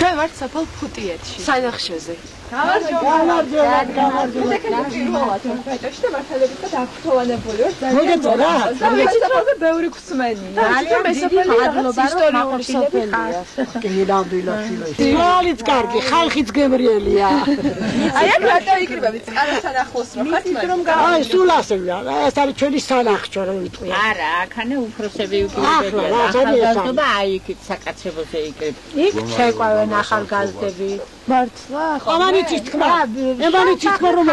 ჩვენ ვართ საფალ ფუტიეთში. საინახშეზე. გამარჯობა. ბეჭოში და მართალობითად აღფრთოვანებული ვარ. მოგეწო რა. ვიცით რომ ბევრი გვსმენია. ძალიან დიდი მადლობა რომ მაყურებელია. კი ნამდვილად შილოში. ძალიც კარგი, ხალხიც გემრიელია. აი აქ რატო იკრიბები წყარასთან ახლოს რო ხართ მაგრამ აი სულ ასეა. ეს არის ჩვენი სანახჩო რომ ვიტყვი. არა, აქანე უფროსები უკრებებია. აი იქით საკაცებოზე იკრებ. იქ შეყვავენ ახალგაზრდები. მართლა? ამანიცის თქმა. ემანიცის თქმა რომ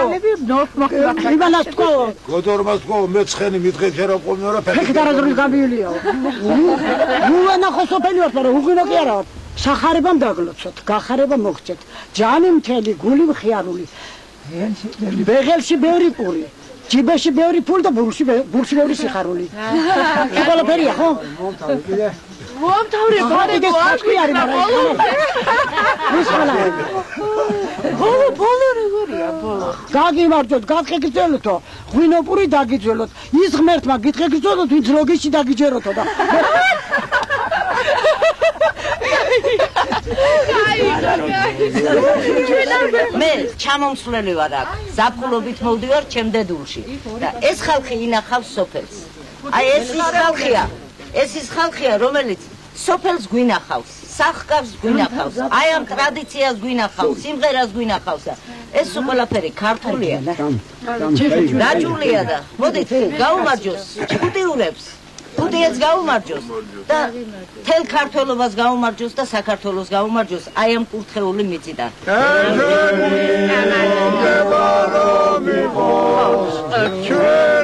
იმანას თქო. გოდორმას თქო მე ცხენი მითხეთ რა ყოლმე რა ფეხი დარაზრული გამიულია. ნუ ნახო სოფელი ვარ, მაგრამ უღინო კი არა. სახარებამ დაგლოცოთ, გახარება მოგცეთ. ჯანი მთელი, გული მხიარული. ბეღელში ბევრი პური. ჯიბეში ბევრი ფული და ბურში ბევრი სიხარული. ყველაფერია ხო? მომთავრე ბოდიდეს ხალხი არის მაგრამ ბოლო როგორია ბოლო გაგიმარჯოთ გაგეგრძელოთო ღვინოპური დაგიძველოთ ის ღმერთმა გითხეგრძელოთ ვინც ლოგიში დაგიჯეროთო და მე ჩამომსვლელი ვარ აქ ზაფხულობით მოვდივარ ჩემ დედულში და ეს ხალხი ინახავს სოფელს აი ეს ხალხია ეს ის ხალხია რომელიც სოფელს გვინახავს სახკავს გვინახავს აი ამ ტრადიციას გვინახავს სიმღერას გვინახავს ეს ყველაფერი ქართულია დაჯულია და მოდით გაუმარჯოს ფუტიურებს ფუტიეთს გაუმარჯოს და თელ ქართველობას გაუმარჯოს და საქართველოს გაუმარჯოს აი ამ კურთხეული მიწიდან ეს